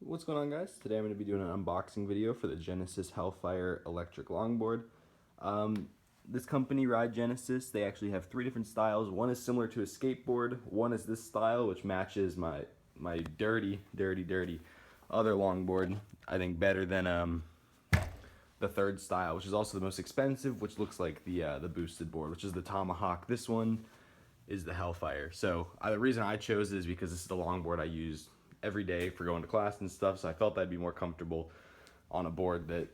What's going on, guys? Today I'm going to be doing an unboxing video for the Genesis Hellfire electric longboard. This company, Ride Genesis, they actually have three different styles. One is similar to a skateboard, one is this style which matches my dirty other longboard, I think better than the third style, which is also the most expensive, which looks like the boosted board, which is the Tomahawk. This one is the Hellfire. So the reason I chose it is because this is the longboard I use every day for going to class and stuff, so I felt I'd be more comfortable on a board that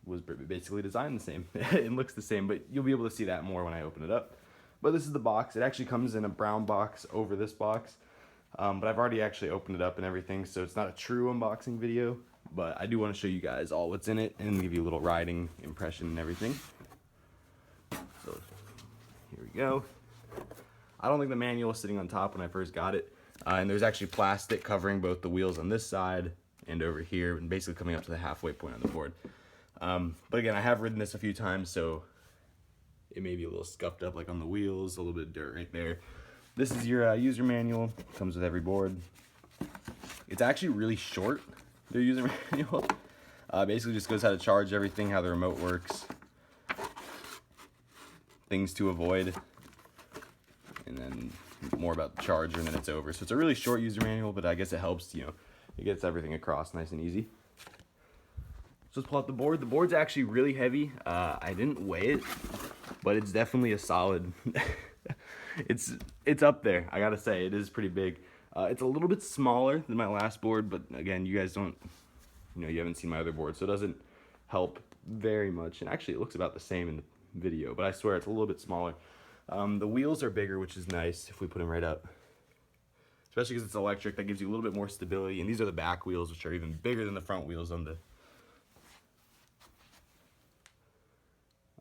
was basically designed the same. It looks the same, but you'll be able to see that more when I open it up. But this is the box. It actually comes in a brown box over this box, but I've already actually opened it up and everything, so it's not a true unboxing video, but I do want to show you guys all what's in it and give you a little riding impression and everything. So here we go. I don't think the manual was sitting on top when I first got it. And there's actually plastic covering both the wheels on this side and over here, and basically coming up to the halfway point on the board. But again, I have ridden this a few times, so it may be a little scuffed up, like on the wheels, a little bit of dirt right there. This is your user manual. Comes with every board. It's actually really short, their user manual. Basically just goes how to charge everything, how the remote works, things to avoid, and then more about the charger, and then it's over. So it's a really short user manual, but I guess it helps, you know, it gets everything across nice and easy. So let's pull out the board. The board's actually really heavy. I didn't weigh it, but it's definitely a solid, it's up there, I gotta say. It is pretty big. It's a little bit smaller than my last board, but again, you guys don't, you know, you haven't seen my other board, so it doesn't help very much. And actually it looks about the same in the video, but I swear it's a little bit smaller. The wheels are bigger, which is nice if we put them right up. Especially because it's electric, that gives you a little bit more stability. And these are the back wheels, which are even bigger than the front wheels on the...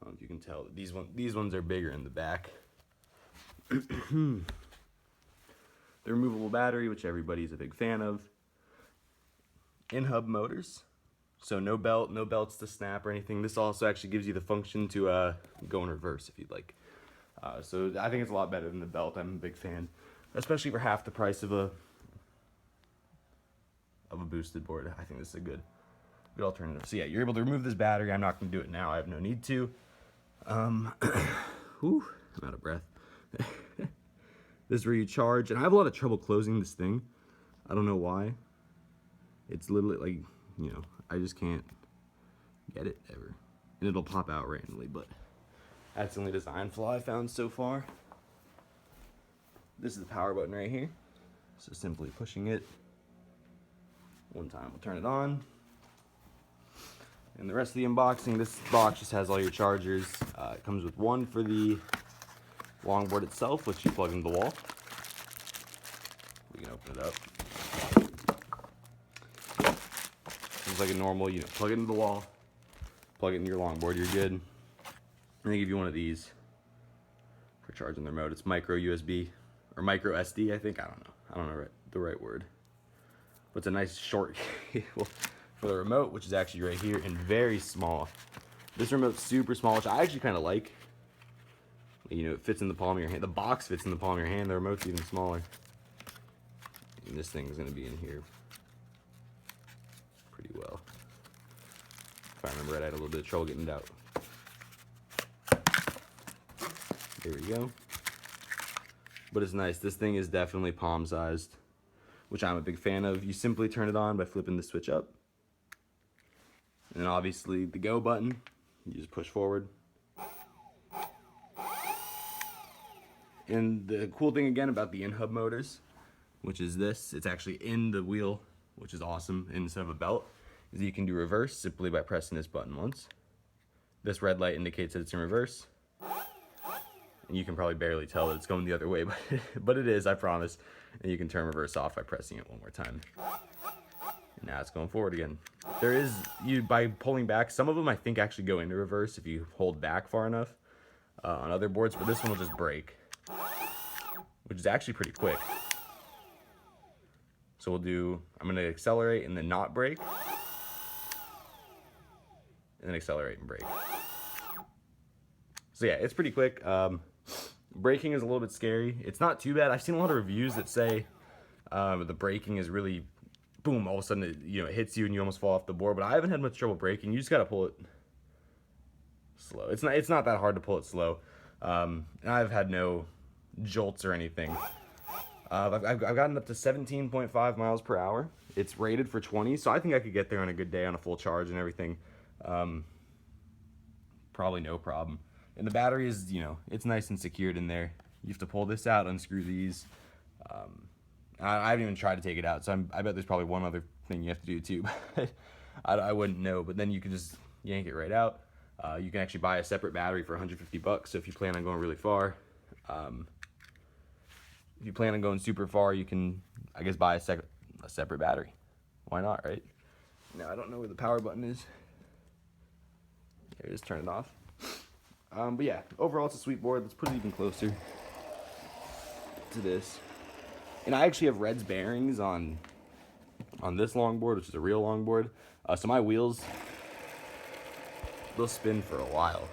I don't know if you can tell, these ones are bigger in the back. The removable battery, which everybody's a big fan of. In-hub motors. So no belts to snap or anything. This also actually gives you the function to go in reverse if you'd like. So I think it's a lot better than the belt. I'm a big fan, especially for half the price of a boosted board. I think this is a good alternative. So yeah, you're able to remove this battery. I'm not going to do it now. I have no need to. Whew, I'm out of breath. This is where you charge, and I have a lot of trouble closing this thing. I don't know why. It's literally like, you know, I just can't get it ever, and it'll pop out randomly, but that's the only design flaw I found so far. This is the power button right here. So simply pushing it one time will turn it on. And the rest of the unboxing, this box just has all your chargers. It comes with one for the longboard itself, which you plug into the wall. We can open it up. It's like a normal, you know, plug it into the wall, plug it into your longboard, you're good. And they give you one of these for charging the remote. It's micro USB or micro SD, I think. I don't know the right word. But it's a nice short cable for the remote, which is actually right here and very small. This remote's super small, which I actually kind of like. You know, it fits in the palm of your hand. The box fits in the palm of your hand. The remote's even smaller. And this thing is going to be in here pretty well. If I remember right, I had a little bit of trouble getting it out. There we go. But it's nice. This thing is definitely palm sized, which I'm a big fan of. You simply turn it on by flipping the switch up. And then obviously the go button, you just push forward. And the cool thing again about the in-hub motors, which is this, it's actually in the wheel, which is awesome, instead of a belt, is that you can do reverse simply by pressing this button once. This red light indicates that it's in reverse. And you can probably barely tell that it's going the other way, but it is, I promise. And you can turn reverse off by pressing it one more time. And now it's going forward again. There is, by pulling back, some of them I think actually go into reverse if you hold back far enough on other boards, but this one will just break, which is actually pretty quick. So I'm gonna accelerate and then not brake, and then accelerate and brake. So yeah, it's pretty quick. Braking is a little bit scary. It's not too bad. I've seen a lot of reviews that say the braking is really boom, all of a sudden it, it hits you and you almost fall off the board. But I haven't had much trouble braking. You just got to pull it slow. It's not that hard to pull it slow. And I've had no jolts or anything. I've gotten up to 17.5 miles per hour. It's rated for 20, so I think I could get there on a good day on a full charge and everything. Probably no problem. And the battery is, it's nice and secured in there. You have to pull this out, unscrew these. I haven't even tried to take it out, so I bet there's probably one other thing you have to do too. I wouldn't know, but then you can just yank it right out. You can actually buy a separate battery for $150, so if you plan on going really far. If you plan on going super far, you can, I guess, buy a separate battery. Why not, right? Now, I don't know where the power button is. There it is, turn it off. But yeah, overall, it's a sweet board. Let's put it even closer to this. And I actually have Red's bearings on this longboard, which is a real longboard. So my wheels, they'll spin for a while.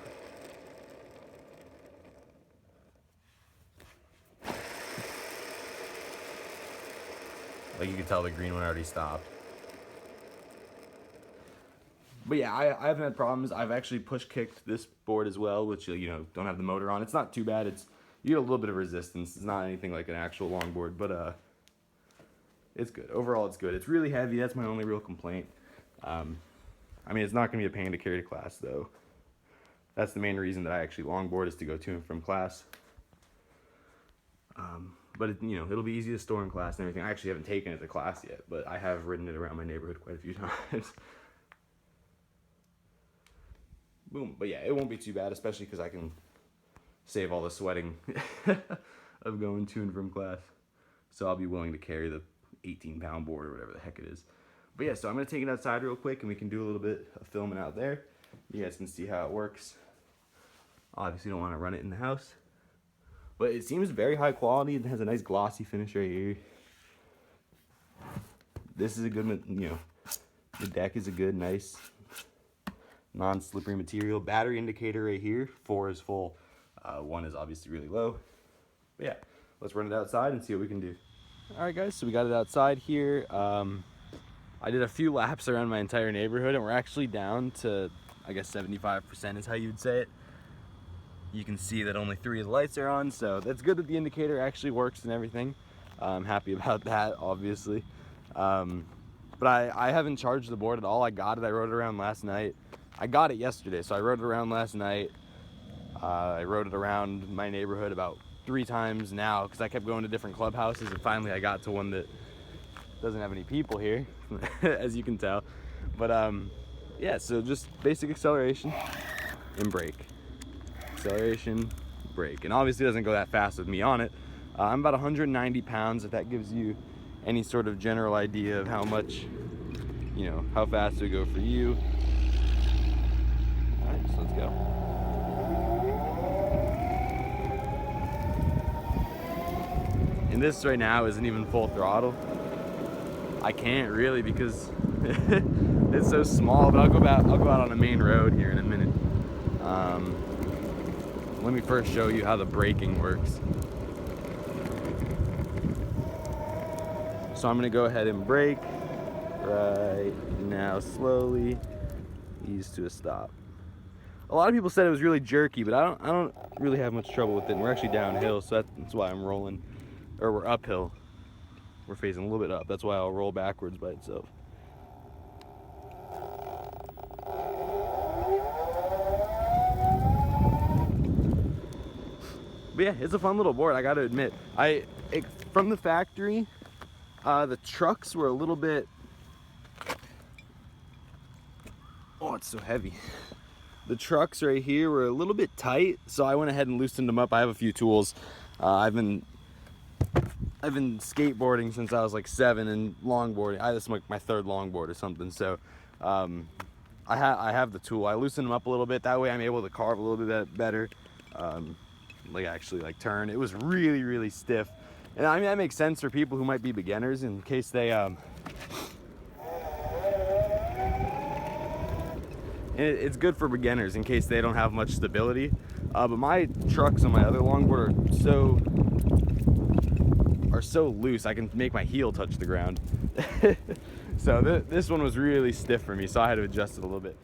Like you can tell the green one already stopped. But yeah, I haven't had problems. I've actually push-kicked this board as well, which, don't have the motor on. It's not too bad. You get a little bit of resistance. It's not anything like an actual longboard, but it's good. Overall, it's good. It's really heavy. That's my only real complaint. It's not going to be a pain to carry to class, though. That's the main reason that I actually longboard, is to go to and from class. But it'll be easy to store in class and everything. I actually haven't taken it to class yet, but I have ridden it around my neighborhood quite a few times. Boom. But yeah, it won't be too bad, especially because I can save all the sweating of going to and from class. So I'll be willing to carry the 18-pound board or whatever the heck it is. But yeah, so I'm going to take it outside real quick, and we can do a little bit of filming out there. You guys can see how it works. Obviously, don't want to run it in the house. But it seems very high quality. It has a nice glossy finish right here. This is a good, the deck is a good, nice, non-slippery material. Battery indicator right here. 4 is full. 1 is obviously really low. But yeah, let's run it outside and see what we can do. All right, guys, so we got it outside here. I did a few laps around my entire neighborhood, and we're actually down to, I guess, 75% is how you would say it. You can see that only 3 of the lights are on, so that's good that the indicator actually works and everything. I'm happy about that, obviously. But I haven't charged the board at all. I got it. I rode it around last night. I got it yesterday, so I rode it around last night. I rode it around my neighborhood about 3 times now, because I kept going to different clubhouses, and finally I got to one that doesn't have any people here, as you can tell. But yeah, so just basic acceleration and brake. Acceleration, brake. And obviously it doesn't go that fast with me on it. I'm about 190 pounds, if that gives you any sort of general idea of how much, how fast it would go for you. All right, so let's go. And this right now isn't even full throttle. I can't really because it's so small, but I'll go out on a main road here in a minute. Let me first show you how the braking works. So I'm gonna go ahead and brake right now slowly, ease to a stop. A lot of people said it was really jerky, but I don't really have much trouble with it. And we're actually downhill, so that's why I'm rolling, or we're uphill. We're facing a little bit up. That's why I'll roll backwards by itself. But yeah, it's a fun little board, I gotta admit. From the factory, the trucks were a little bit, oh, it's so heavy. The trucks right here were a little bit tight, so I went ahead and loosened them up. I have a few tools. I've been skateboarding since I was like 7 and longboarding. This is like my 3rd longboard or something, so I have the tool. I loosened them up a little bit, that way I'm able to carve a little bit better. Like turn. It was really, really stiff. And I mean, that makes sense for people who might be beginners in case they, it's good for beginners in case they don't have much stability. But my trucks on my other longboard are so loose, I can make my heel touch the ground. So this one was really stiff for me, so I had to adjust it a little bit.